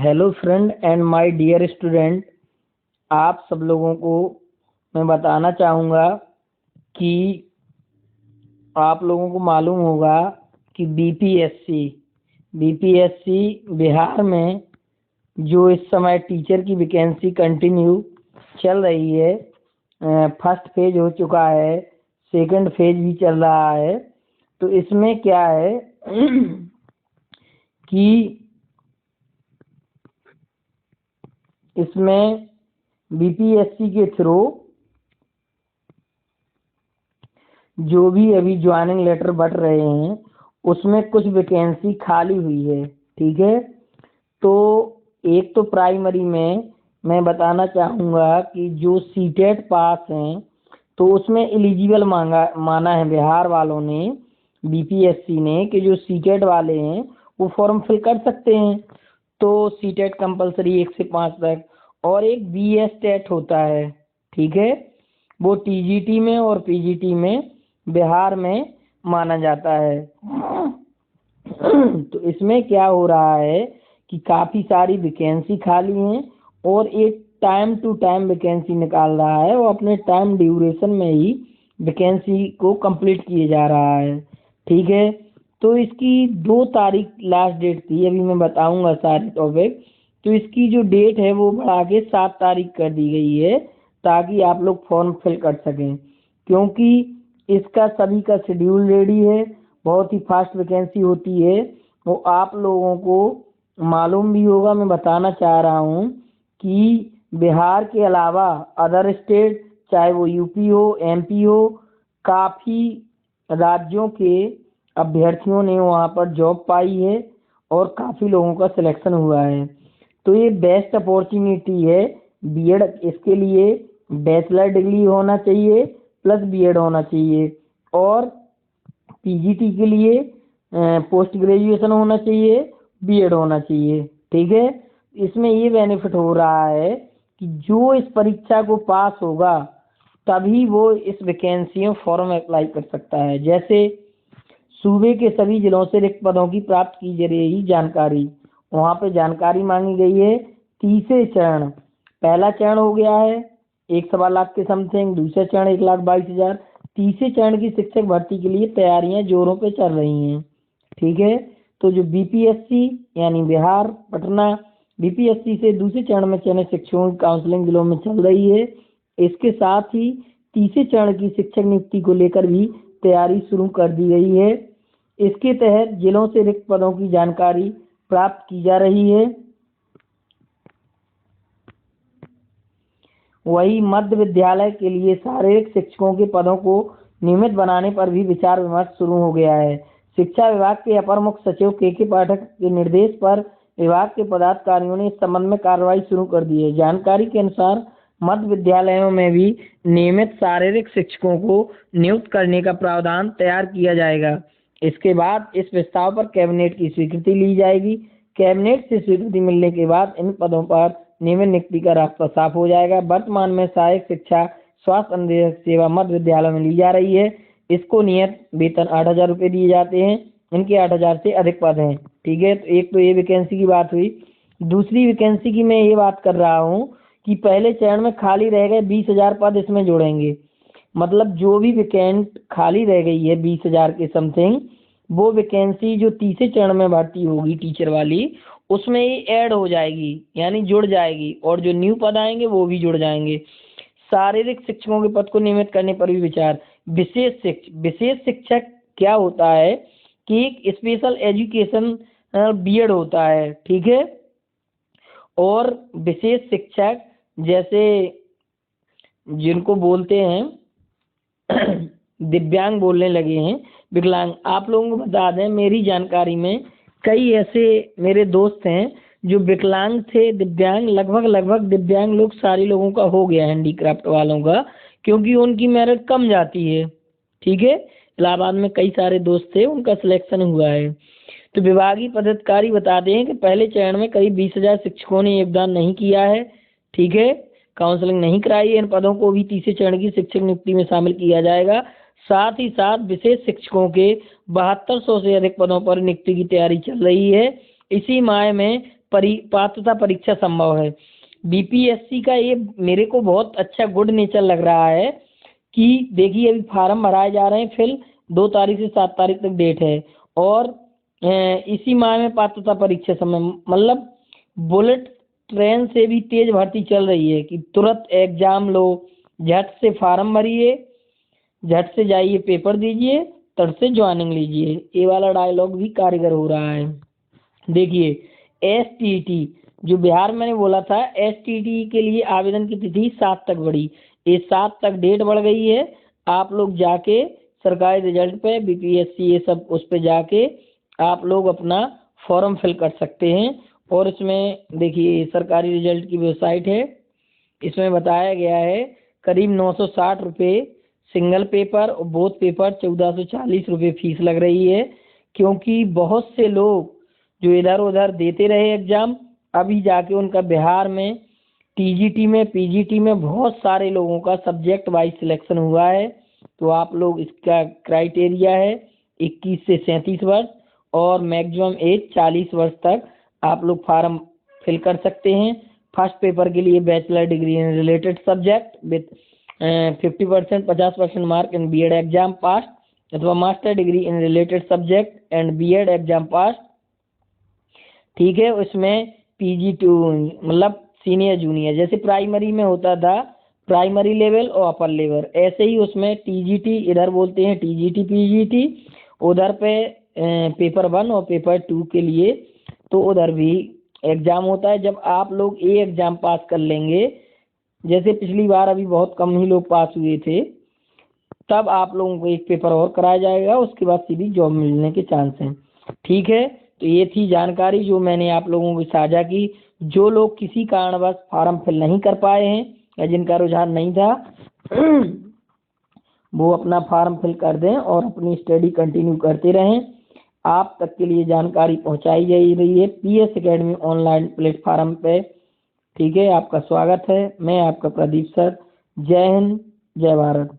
Hello friend and my dear student, आप सब लोगों को मैं बताना चाहूँगा कि आप लोगों को मालूम होगा कि बीपीएससी बिहार में जो इस समय टीचर की वैकेंसी कंटिन्यू चल रही है। फर्स्ट फेज हो चुका है, सेकंड फेज भी चल रहा है। तो इसमें क्या है कि इसमें बीपीएससी के थ्रू जो भी अभी ज्वाइनिंग लेटर बढ़ रहे हैं उसमें कुछ वैकेंसी खाली हुई है। ठीक है, तो एक तो प्राइमरी में मैं बताना चाहूँगा कि जो सीटेट पास हैं तो उसमें एलिजिबल माना है बिहार वालों ने, बीपीएससी ने, कि जो सीटेट वाले हैं वो फॉर्म फिल कर सकते हैं। तो सीटेट कंपलसरी 1 से 5 तक, और एक बीएस टेट होता है। ठीक है, वो टीजीटी में और पीजीटी में बिहार में माना जाता है। तो इसमें क्या हो रहा है कि काफ़ी सारी वैकेंसी खाली हैं और एक टाइम टू टाइम वैकेंसी निकाल रहा है, वो अपने टाइम ड्यूरेशन में ही वैकेंसी को कंप्लीट किए जा रहा है। ठीक है, तो इसकी 2 तारीख लास्ट डेट थी, अभी मैं बताऊंगा सारे टॉपिक। तो इसकी जो डेट है वो बढ़ा के 7 तारीख कर दी गई है ताकि आप लोग फॉर्म फिल कर सकें, क्योंकि इसका सभी का शेड्यूल रेडी है। बहुत ही फास्ट वैकेंसी होती है, वो आप लोगों को मालूम भी होगा। मैं बताना चाह रहा हूँ कि बिहार के अलावा अदर स्टेट, चाहे वो यूपी हो, एमपी हो, काफ़ी राज्यों के अभ्यर्थियों ने वहाँ पर जॉब पाई है और काफ़ी लोगों का सिलेक्शन हुआ है। तो ये बेस्ट अपॉर्चुनिटी है बीएड। इसके लिए बैचलर डिग्री होना चाहिए प्लस बीएड होना चाहिए, और पीजीटी के लिए पोस्ट ग्रेजुएशन होना चाहिए, बीएड होना चाहिए। ठीक है, इसमें ये बेनिफिट हो रहा है कि जो इस परीक्षा को पास होगा तभी वो इस वैकेंसी में फॉर्म अप्लाई कर सकता है। जैसे सूबे के सभी जिलों से रिक्त पदों की प्राप्त की जा रही जानकारी, वहाँ पे जानकारी मांगी गई है। तीसरे चरण, पहला चरण हो गया है 1.25 लाख के समथिंग, दूसरा चरण 1,22,000, तीसरे चरण की शिक्षक भर्ती के लिए तैयारियां जोरों पे चल रही हैं। ठीक है, तो जो बीपीएससी यानी बिहार पटना बीपीएससी से दूसरे चरण में चयनित शिक्षकों की काउंसलिंग जिलों में चल रही है। इसके साथ ही तीसरे चरण की शिक्षक नियुक्ति को लेकर भी तैयारी शुरू कर दी गई है। इसके तहत जिलों से रिक्त पदों की जानकारी प्राप्त की जा रही है। वही मध्य विद्यालय के लिए शारीरिक शिक्षकों के पदों को नियमित बनाने पर भी विचार विमर्श शुरू हो गया है। शिक्षा विभाग के अपर मुख्य सचिव के पाठक के निर्देश पर विभाग के पदाधिकारियों ने इस संबंध में कार्रवाई शुरू कर दी है। जानकारी के अनुसार मध्य विद्यालयों में भी नियमित शारीरिक शिक्षकों को नियुक्त करने का प्रावधान तैयार किया जाएगा। इसके बाद इस प्रस्ताव पर कैबिनेट की स्वीकृति ली जाएगी। कैबिनेट से स्वीकृति मिलने के बाद इन पदों पर नियमित नियुक्ति का रास्ता साफ हो जाएगा। वर्तमान में सहायक शिक्षा स्वास्थ्य अनुदेशक सेवा मध्य विद्यालय में ली जा रही है। इसको नियत वेतन 8,000 रुपये दिए जाते हैं। इनके 8,000 से अधिक पद हैं। ठीक है, तो एक तो ये वैकेंसी की बात हुई। दूसरी वैकेंसी की मैं ये बात कर रहा हूँ कि पहले चरण में खाली रह गए 20,000 पद इसमें जोड़ेंगे। मतलब जो भी वैकेंट खाली रह गई है 20,000 के समथिंग, वो वैकेंसी जो तीसरे चरण में भर्ती होगी टीचर वाली, उसमें ही ऐड हो जाएगी, यानी जुड़ जाएगी, और जो न्यू पद आएंगे वो भी जुड़ जाएंगे। शारीरिक शिक्षकों के पद को नियमित करने पर भी विचार। विशेष शिक्षक क्या होता है कि एक स्पेशल एजुकेशन बीएड होता है। ठीक है, और विशेष शिक्षक जैसे जिनको बोलते हैं दिव्यांग बोलने लगे हैं, विकलांग। आप लोगों को बता दें, मेरी जानकारी में कई ऐसे मेरे दोस्त हैं जो विकलांग थे, दिव्यांग, लगभग दिव्यांग लोग सारे लोगों का हो गया हैंडीक्राफ्ट वालों का, क्योंकि उनकी मेरिट कम जाती है। ठीक है, इलाहाबाद में कई सारे दोस्त थे, उनका सिलेक्शन हुआ है। तो विभागीय पदाधिकारी बताते हैं कि पहले चरण में करीब 20,000 शिक्षकों ने योगदान नहीं किया है। ठीक है, काउंसलिंग नहीं कराई है। इन पदों को भी तीसरे चरण की शिक्षक नियुक्ति में शामिल किया जाएगा। साथ ही साथ विशेष शिक्षकों के 7200 से अधिक पदों पर नियुक्ति की तैयारी चल रही है। इसी माह में पात्रता परीक्षा संभव है। बीपीएससी का ये मेरे को बहुत अच्छा गुड नेचर लग रहा है कि देखिए अभी फार्म भराए जा रहे हैं, फिर 2 तारीख से 7 तारीख तक डेट है और इसी माह में पात्रता परीक्षा समय, मतलब बुलेट ट्रेन से भी तेज भर्ती चल रही है कि तुरंत एग्जाम लो, झट से फार्म भरिए, झट से जाइए पेपर दीजिए, तट से ज्वाइनिंग लीजिए। ये वाला डायलॉग भी कारगर हो रहा है। देखिए एसटीटी जो बिहार में मैंने बोला था, एसटीटी के लिए आवेदन की तिथि 7 तक बढ़ी, ये 7 तक डेट बढ़ गई है। आप लोग जाके सरकारी रिजल्ट पे बीपीएससी ये सब उस पे जाके आप लोग अपना फॉर्म फिल कर सकते हैं। और इसमें देखिए सरकारी रिजल्ट की वेबसाइट है, इसमें बताया गया है करीब 960 रुपये सिंगल पेपर और बोथ पेपर 1440 रुपये फीस लग रही है, क्योंकि बहुत से लोग जो इधर उधर देते रहे एग्जाम, अभी जाके उनका बिहार में टीजीटी में पीजीटी में बहुत सारे लोगों का सब्जेक्ट वाइज सिलेक्शन हुआ है। तो आप लोग इसका क्राइटेरिया है 21 से 37 वर्ष और मैक्सिमम एज 40 वर्ष तक आप लोग फार्म फिल कर सकते हैं। फर्स्ट पेपर के लिए bachelor degree in related subject with 50% 50% mark in BEd exam pass अथवा master degree in related subject and BEd exam pass. ठीक है, उसमें PG2 मतलब सीनियर जूनियर, जैसे प्राइमरी में होता था प्राइमरी लेवल और अपर लेवल, ऐसे ही उसमें टीजीटी, इधर बोलते हैं टीजीटी पीजीटी, उधर पे पेपर 1 और पेपर 2 के लिए तो उधर भी एग्जाम होता है। जब आप लोग ये एग्जाम पास कर लेंगे, जैसे पिछली बार अभी बहुत कम ही लोग पास हुए थे, तब आप लोगों को एक पेपर और कराया जाएगा, उसके बाद सीधी जॉब मिलने के चांस हैं। ठीक है, तो ये थी जानकारी जो मैंने आप लोगों को साझा की। जो लोग किसी कारणवश फॉर्म फिल नहीं कर पाए हैं या जिनका रुझान नहीं था वो अपना फॉर्म फिल कर दें और अपनी स्टडी कंटिन्यू करते रहें। आप तक के लिए जानकारी पहुंचाई जा रही है PS एकेडमी ऑनलाइन प्लेटफॉर्म पे। ठीक है, आपका स्वागत है। मैं आपका प्रदीप सर। जय हिंद, जय भारत।